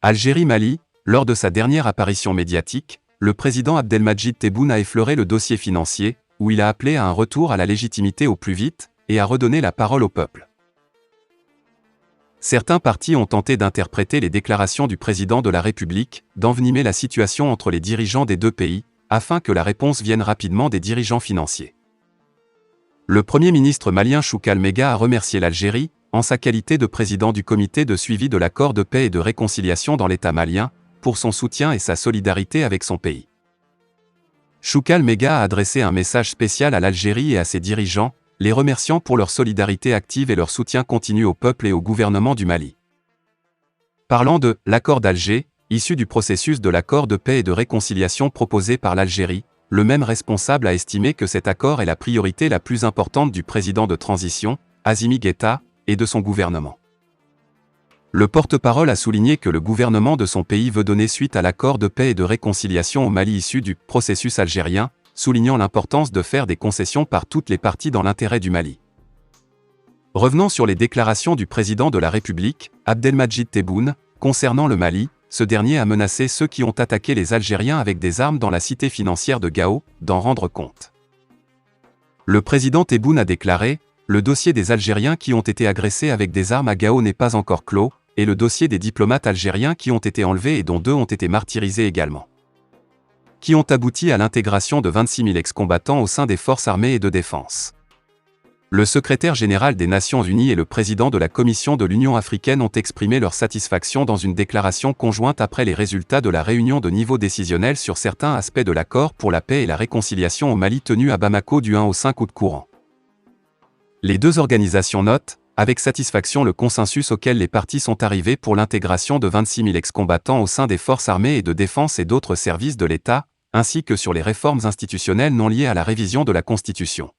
Algérie-Mali, lors de sa dernière apparition médiatique, le président Abdelmadjid Tebboune a effleuré le dossier financier, où il a appelé à un retour à la légitimité au plus vite, et à redonner la parole au peuple. Certains partis ont tenté d'interpréter les déclarations du président de la République, d'envenimer la situation entre les dirigeants des deux pays, afin que la réponse vienne rapidement des dirigeants financiers. Le Premier ministre malien Choukal Mega a remercié l'Algérie, en sa qualité de président du comité de suivi de l'accord de paix et de réconciliation dans l'État malien, pour son soutien et sa solidarité avec son pays. Choukal Mega a adressé un message spécial à l'Algérie et à ses dirigeants, les remerciant pour leur solidarité active et leur soutien continu au peuple et au gouvernement du Mali. Parlant de « l'accord d'Alger », issu du processus de l'accord de paix et de réconciliation proposé par l'Algérie, le même responsable a estimé que cet accord est la priorité la plus importante du président de transition, Assimi Goïta, et de son gouvernement. Le porte-parole a souligné que le gouvernement de son pays veut donner suite à l'accord de paix et de réconciliation au Mali issu du processus algérien, soulignant l'importance de faire des concessions par toutes les parties dans l'intérêt du Mali. Revenant sur les déclarations du président de la République, Abdelmadjid Tebboune, concernant le Mali, ce dernier a menacé ceux qui ont attaqué les Algériens avec des armes dans la cité financière de Gao, d'en rendre compte. Le président Tebboune a déclaré « Le dossier des Algériens qui ont été agressés avec des armes à Gao n'est pas encore clos, et le dossier des diplomates algériens qui ont été enlevés et dont 2 ont été martyrisés également. Qui ont abouti à l'intégration de 26 000 ex-combattants au sein des forces armées et de défense. » Le secrétaire général des Nations Unies et le président de la Commission de l'Union africaine ont exprimé leur satisfaction dans une déclaration conjointe après les résultats de la réunion de niveau décisionnel sur certains aspects de l'accord pour la paix et la réconciliation au Mali tenue à Bamako du 1 au 5 août courant. Les deux organisations notent, avec satisfaction le consensus auquel les parties sont arrivées pour l'intégration de 26 000 ex-combattants au sein des forces armées et de défense et d'autres services de l'État, ainsi que sur les réformes institutionnelles non liées à la révision de la Constitution.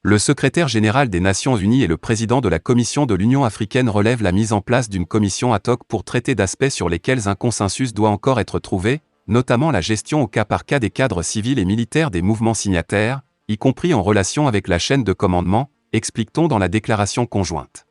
Le secrétaire général des Nations Unies et le président de la Commission de l'Union africaine relèvent la mise en place d'une commission ad hoc pour traiter d'aspects sur lesquels un consensus doit encore être trouvé, notamment la gestion au cas par cas des cadres civils et militaires des mouvements signataires, y compris en relation avec la chaîne de commandement, explique-t-on dans la déclaration conjointe.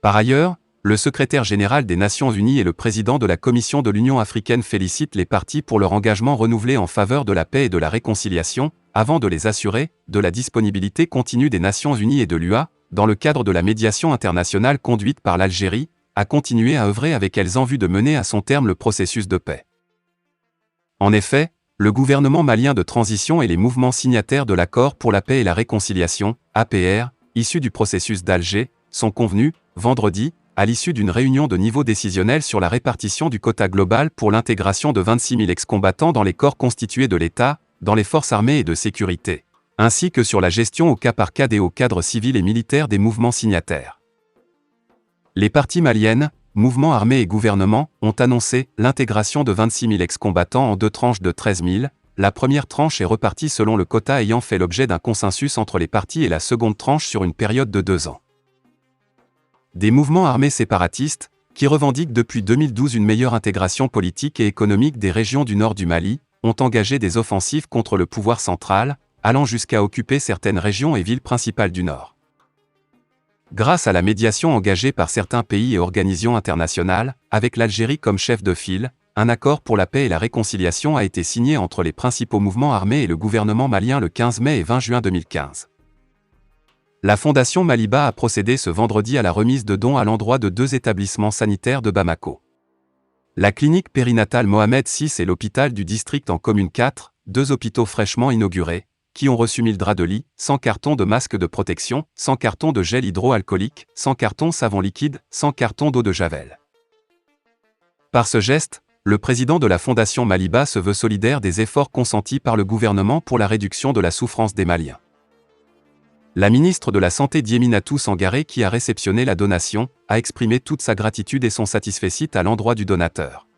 Par ailleurs, le secrétaire général des Nations Unies et le président de la Commission de l'Union africaine félicitent les parties pour leur engagement renouvelé en faveur de la paix et de la réconciliation, avant de les assurer de la disponibilité continue des Nations Unies et de l'UA, dans le cadre de la médiation internationale conduite par l'Algérie, à continuer à œuvrer avec elles en vue de mener à son terme le processus de paix. En effet, le gouvernement malien de transition et les mouvements signataires de l'accord pour la paix et la réconciliation, APR, issus du processus d'Alger, sont convenus, vendredi, à l'issue d'une réunion de niveau décisionnel sur la répartition du quota global pour l'intégration de 26 000 ex-combattants dans les corps constitués de l'État, dans les forces armées et de sécurité, ainsi que sur la gestion au cas par cas des hauts cadres civils et militaires des mouvements signataires. Les parties maliennes, mouvements armés et gouvernement, ont annoncé l'intégration de 26 000 ex-combattants en 2 tranches de 13 000. La première tranche est repartie selon le quota ayant fait l'objet d'un consensus entre les parties et la seconde tranche sur une période de 2 ans. Des mouvements armés séparatistes, qui revendiquent depuis 2012 une meilleure intégration politique et économique des régions du nord du Mali, ont engagé des offensives contre le pouvoir central, allant jusqu'à occuper certaines régions et villes principales du nord. Grâce à la médiation engagée par certains pays et organisations internationales, avec l'Algérie comme chef de file, un accord pour la paix et la réconciliation a été signé entre les principaux mouvements armés et le gouvernement malien le 15 mai et 20 juin 2015. La Fondation Maliba a procédé ce vendredi à la remise de dons à l'endroit de 2 établissements sanitaires de Bamako. La clinique périnatale Mohamed VI et l'hôpital du district en commune 4, 2 hôpitaux fraîchement inaugurés, qui ont reçu 1000 draps de lit, 100 cartons de masques de protection, 100 cartons de gel hydroalcoolique, 100 cartons savon liquide, 100 cartons d'eau de javel. Par ce geste, le président de la Fondation Maliba se veut solidaire des efforts consentis par le gouvernement pour la réduction de la souffrance des Maliens. La ministre de la Santé Dieminatou Sangaré, qui a réceptionné la donation, a exprimé toute sa gratitude et son satisfecit à l'endroit du donateur.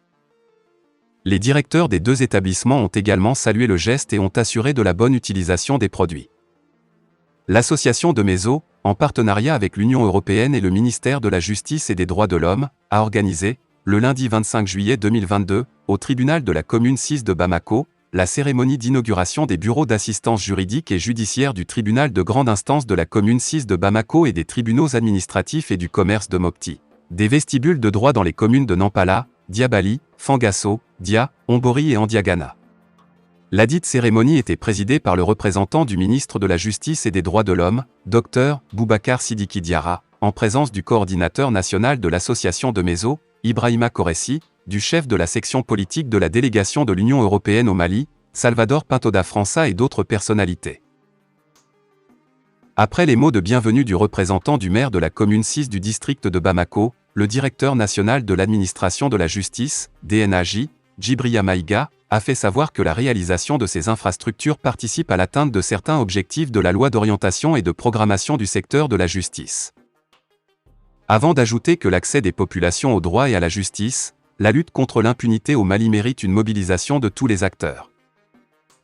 Les directeurs des 2 établissements ont également salué le geste et ont assuré de la bonne utilisation des produits. L'association de Meso, en partenariat avec l'Union européenne et le ministère de la Justice et des Droits de l'Homme, a organisé, le lundi 25 juillet 2022, au tribunal de la commune 6 de Bamako, la cérémonie d'inauguration des bureaux d'assistance juridique et judiciaire du tribunal de grande instance de la commune 6 de Bamako et des tribunaux administratifs et du commerce de Mopti, des vestibules de droit dans les communes de Nampala, Diabali, Fangasso, Dia, Ombori et Andiagana. Ladite cérémonie était présidée par le représentant du ministre de la Justice et des Droits de l'Homme, Dr Boubacar Sidiki Diarra, en présence du coordinateur national de l'association de Mezo, Ibrahima Koressi, du chef de la section politique de la délégation de l'Union européenne au Mali, Salvador Pinto da França et d'autres personnalités. Après les mots de bienvenue du représentant du maire de la commune 6 du district de Bamako, le directeur national de l'administration de la justice, DNAJ, Djibriya Maïga, a fait savoir que la réalisation de ces infrastructures participe à l'atteinte de certains objectifs de la loi d'orientation et de programmation du secteur de la justice. Avant d'ajouter que l'accès des populations au droit et à la justice, la lutte contre l'impunité au Mali mérite une mobilisation de tous les acteurs.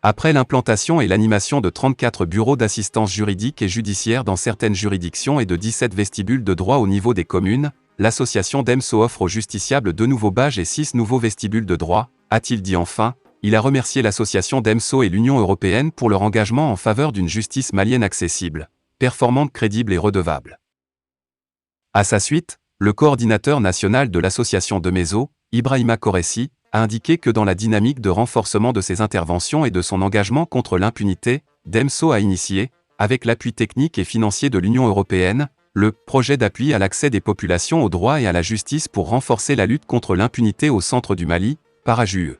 Après l'implantation et l'animation de 34 bureaux d'assistance juridique et judiciaire dans certaines juridictions et de 17 vestibules de droit au niveau des communes, l'association DEMSO offre aux justiciables 2 nouveaux badges et 6 nouveaux vestibules de droit, a-t-il dit enfin. Il a remercié l'association DEMSO et l'Union européenne pour leur engagement en faveur d'une justice malienne accessible, performante, crédible et redevable. À sa suite, le coordinateur national de l'association de Mezo, Ibrahima Koressi, a indiqué que dans la dynamique de renforcement de ses interventions et de son engagement contre l'impunité, DEMSO a initié, avec l'appui technique et financier de l'Union européenne, le projet d'appui à l'accès des populations au droit et à la justice pour renforcer la lutte contre l'impunité au centre du Mali, PARAJUE.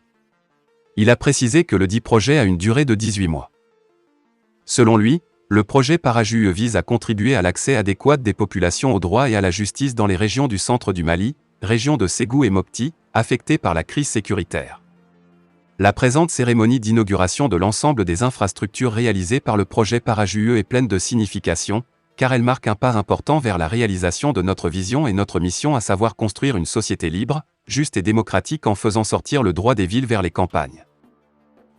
Il a précisé que le dit projet a une durée de 18 mois. Selon lui, le projet PARAJUE vise à contribuer à l'accès adéquat des populations au droit et à la justice dans les régions du centre du Mali, régions de Ségou et Mopti, affectées par la crise sécuritaire. La présente cérémonie d'inauguration de l'ensemble des infrastructures réalisées par le projet PARAJUE est pleine de signification, car elle marque un pas important vers la réalisation de notre vision et notre mission, à savoir construire une société libre, juste et démocratique en faisant sortir le droit des villes vers les campagnes.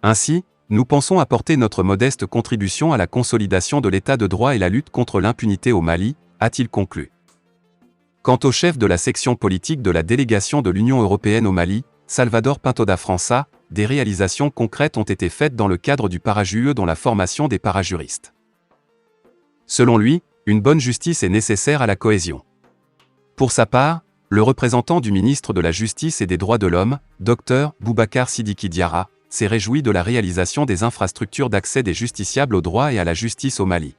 Ainsi, nous pensons apporter notre modeste contribution à la consolidation de l'état de droit et la lutte contre l'impunité au Mali, a-t-il conclu. Quant au chef de la section politique de la délégation de l'Union européenne au Mali, Salvador Pinto da França, des réalisations concrètes ont été faites dans le cadre du PARAJUE, dont la formation des parajuristes. Selon lui, une bonne justice est nécessaire à la cohésion. Pour sa part, le représentant du ministre de la Justice et des Droits de l'Homme, Dr Boubacar Sidiki Diarra, s'est réjoui de la réalisation des infrastructures d'accès des justiciables au droit et à la justice au Mali.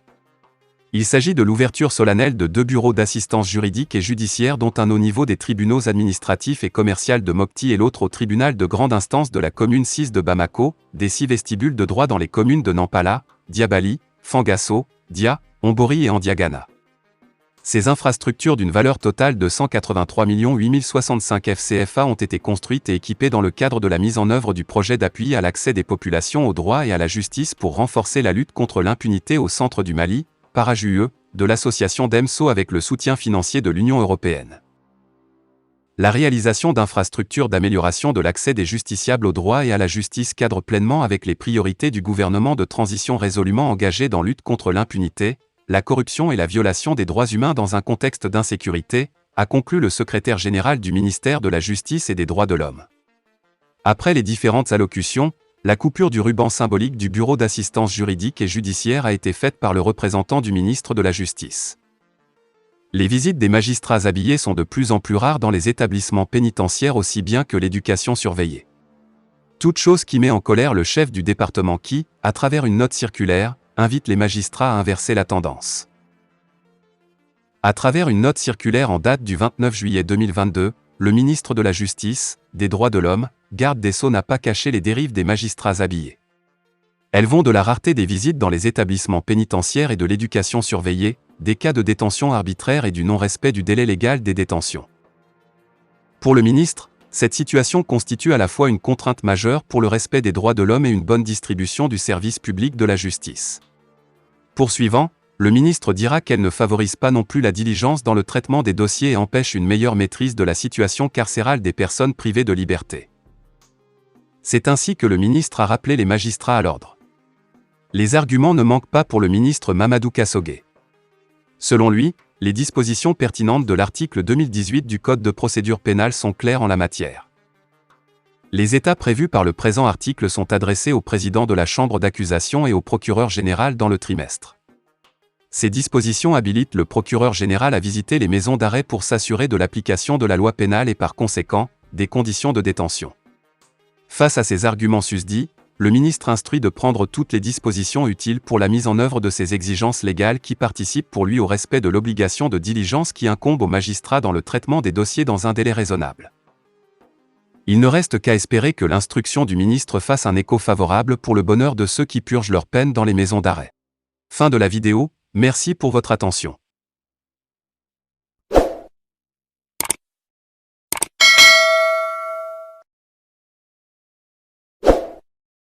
Il s'agit de l'ouverture solennelle de 2 bureaux d'assistance juridique et judiciaire, dont un au niveau des tribunaux administratifs et commerciaux de Mopti et l'autre au tribunal de grande instance de la commune 6 de Bamako, des 6 vestibules de droit dans les communes de Nampala, Diabali, Fangasso, Dia, Ombori et Andiagana. Ces infrastructures d'une valeur totale de 183 865 FCFA ont été construites et équipées dans le cadre de la mise en œuvre du projet d'appui à l'accès des populations au droit et à la justice pour renforcer la lutte contre l'impunité au centre du Mali, PARAJUE, de l'association DEMSO avec le soutien financier de l'Union européenne. La réalisation d'infrastructures d'amélioration de l'accès des justiciables au droit et à la justice cadre pleinement avec les priorités du gouvernement de transition résolument engagé dans lutte contre l'impunité, la corruption et la violation des droits humains dans un contexte d'insécurité, a conclu le secrétaire général du ministère de la Justice et des Droits de l'Homme. Après les différentes allocutions, la coupure du ruban symbolique du bureau d'assistance juridique et judiciaire a été faite par le représentant du ministre de la Justice. Les visites des magistrats habillés sont de plus en plus rares dans les établissements pénitentiaires, aussi bien que l'éducation surveillée. Toute chose qui met en colère le chef du département qui, à travers une note circulaire, invite les magistrats à inverser la tendance. À travers une note circulaire en date du 29 juillet 2022, le ministre de la Justice, des Droits de l'Homme, garde des Sceaux n'a pas caché les dérives des magistrats habillés. Elles vont de la rareté des visites dans les établissements pénitentiaires et de l'éducation surveillée, des cas de détention arbitraire et du non-respect du délai légal des détentions. Pour le ministre, cette situation constitue à la fois une contrainte majeure pour le respect des droits de l'homme et une bonne distribution du service public de la justice. Poursuivant, le ministre dira qu'elle ne favorise pas non plus la diligence dans le traitement des dossiers et empêche une meilleure maîtrise de la situation carcérale des personnes privées de liberté. C'est ainsi que le ministre a rappelé les magistrats à l'ordre. Les arguments ne manquent pas pour le ministre Mamadou Kassogué. Selon lui, les dispositions pertinentes de l'article 2018 du Code de procédure pénale sont claires en la matière. Les états prévus par le présent article sont adressés au président de la chambre d'accusation et au procureur général dans le trimestre. Ces dispositions habilitent le procureur général à visiter les maisons d'arrêt pour s'assurer de l'application de la loi pénale et par conséquent, des conditions de détention. Face à ces arguments susdits, le ministre instruit de prendre toutes les dispositions utiles pour la mise en œuvre de ces exigences légales qui participent pour lui au respect de l'obligation de diligence qui incombe aux magistrats dans le traitement des dossiers dans un délai raisonnable. Il ne reste qu'à espérer que l'instruction du ministre fasse un écho favorable pour le bonheur de ceux qui purgent leur peine dans les maisons d'arrêt. Fin de la vidéo, merci pour votre attention.